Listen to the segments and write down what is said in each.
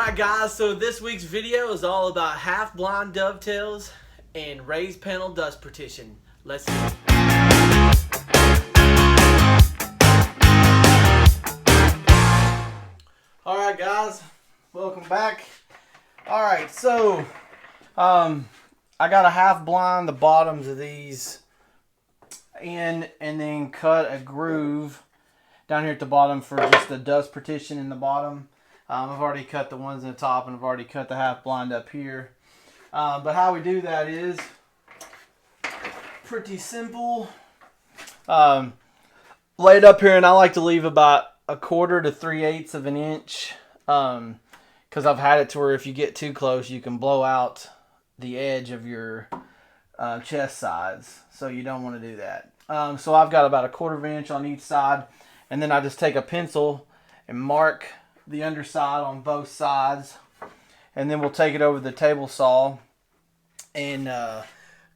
Alright guys, so this week's video is all about half blind dovetails and raised panel dust partition. Let's go. Alright guys, welcome back. Alright, so I got a half blind the bottoms of these in and then cut a groove down here at the bottom for just the dust partition in the bottom. I've already cut the ones in the top and I've already cut the half blind up here. But how we do that is pretty simple. Lay it up here, and I like to leave about 1/4 to 3/8 of an inch because I've had it to where if you get too close you can blow out the edge of your chest sides, so you don't want to do that. So I've got about 1/4 of an inch on each side, and then I just take a pencil and mark the underside on both sides, and then we'll take it over the table saw and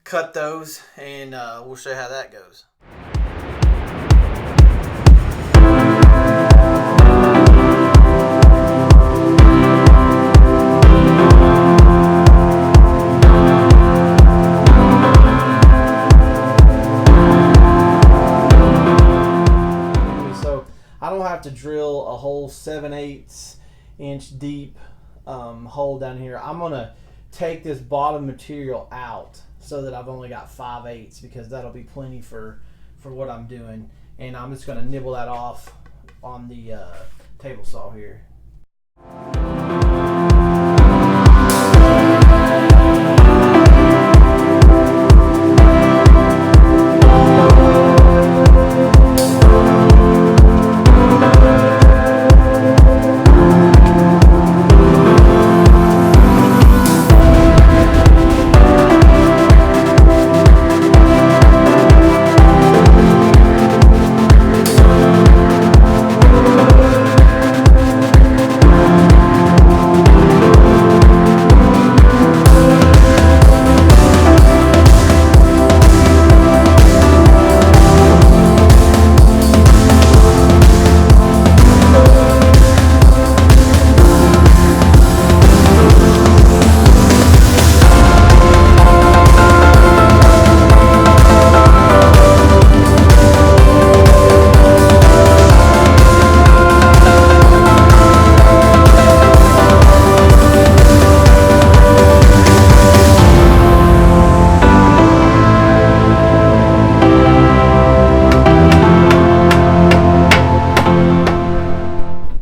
cut those, and we'll show you how that goes. To drill a whole 7/8 inch deep hole down here. I'm gonna take this bottom material out so that I've only got 5/8, because that'll be plenty for what I'm doing, and I'm just gonna nibble that off on the table saw here.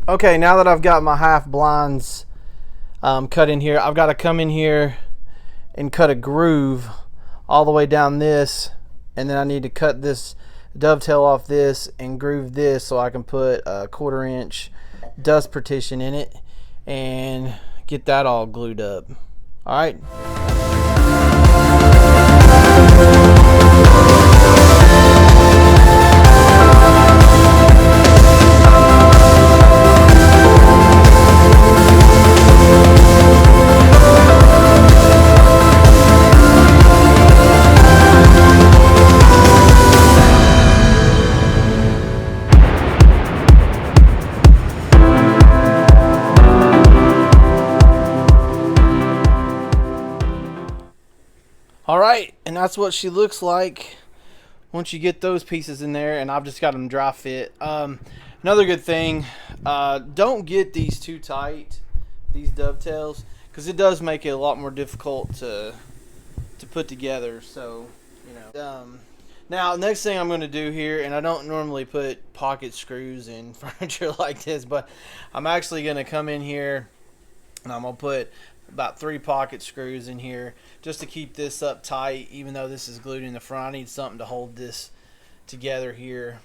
Okay, now that I've got my half blinds cut in here, I've got to come in here and cut a groove all the way down this, and then I need to cut this dovetail off this and groove this so I can put a 1/4 inch dust partition in it and get that all glued up. All right. Alright, and that's what she looks like once you get those pieces in there, and I've just got them dry fit. Another good thing, don't get these too tight, these dovetails, because it does make it a lot more difficult to put together. So, you know. Now, next thing I'm going to do here, and I don't normally put pocket screws in furniture like this, but I'm actually going to come in here and I'm going to put about 3 pocket screws in here just to keep this up tight. Even though this is glued in the front, I need something to hold this together here.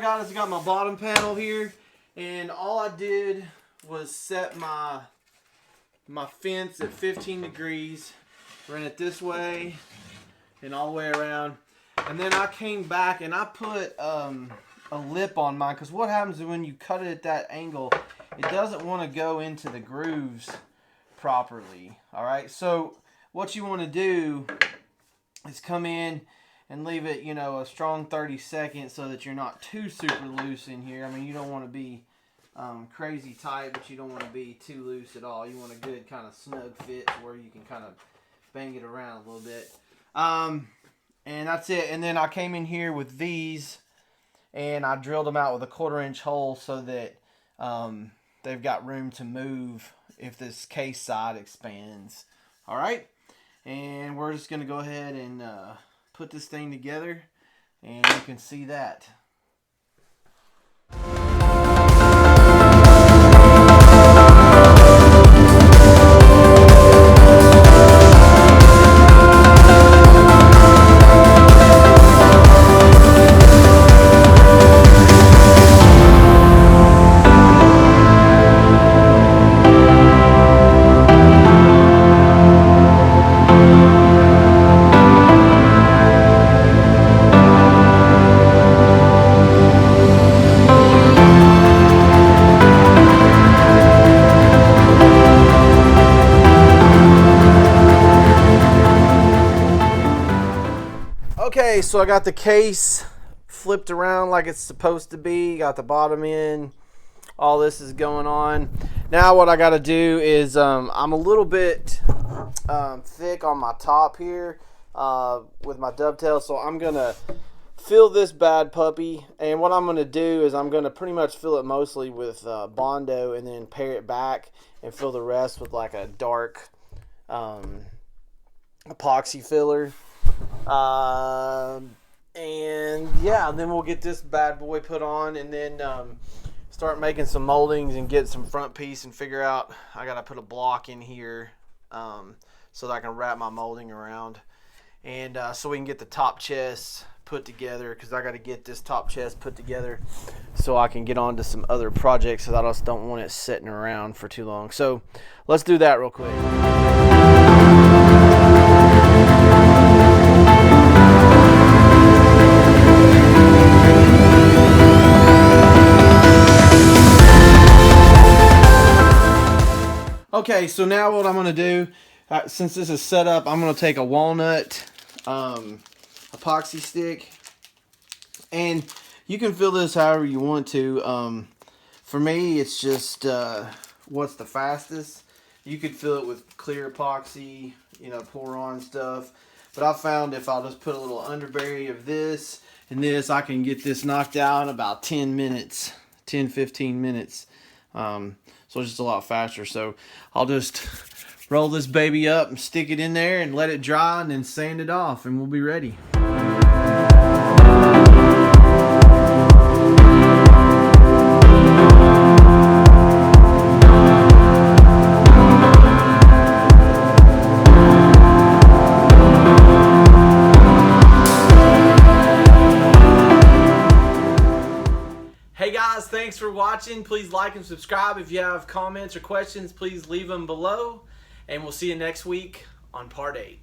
got is I got my bottom panel here, and all I did was set my fence at 15 degrees, ran it this way and all the way around, and then I came back and I put a lip on mine, because what happens is when you cut it at that angle, it doesn't want to go into the grooves properly. Alright, so what you want to do is come in and leave it, you know, a strong 30 seconds so that you're not too super loose in here. I mean, you don't want to be crazy tight, but you don't want to be too loose at all. You want a good kind of snug fit where you can kind of bang it around a little bit. And that's it. And then I came in here with these, and I drilled them out with a 1/4-inch hole so that they've got room to move if this case side expands. Alright, and we're just going to go ahead and put this thing together, and you can see that. Okay, so I got the case flipped around like it's supposed to be. Got the bottom in. All this is going on. Now what I got to do is I'm a little bit thick on my top here with my dovetail, so I'm going to fill this bad puppy. And what I'm going to do is I'm going to pretty much fill it mostly with Bondo, and then pare it back and fill the rest with like a dark epoxy filler. And yeah, then we'll get this bad boy put on, and then start making some moldings and get some front piece, and figure out I gotta put a block in here so that I can wrap my molding around, and so we can get the top chest put together, because I got to get this top chest put together so I can get on to some other projects, because I just don't want it sitting around for too long. So let's do that real quick. Okay, so now what I'm going to do, since this is set up, I'm going to take a walnut epoxy stick, and you can fill this however you want to. For me, it's just what's the fastest. You could fill it with clear epoxy, you know, pour on stuff, but I found if I'll just put a little underberry of this and this, I can get this knocked out in about 10 minutes, 10-15 minutes. So it's just a lot faster. So I'll just roll this baby up and stick it in there and let it dry, and then sand it off, and we'll be ready. Hey guys, thanks for watching. Please like and subscribe. If you have comments or questions, please leave them below. And we'll see you next week on part 8.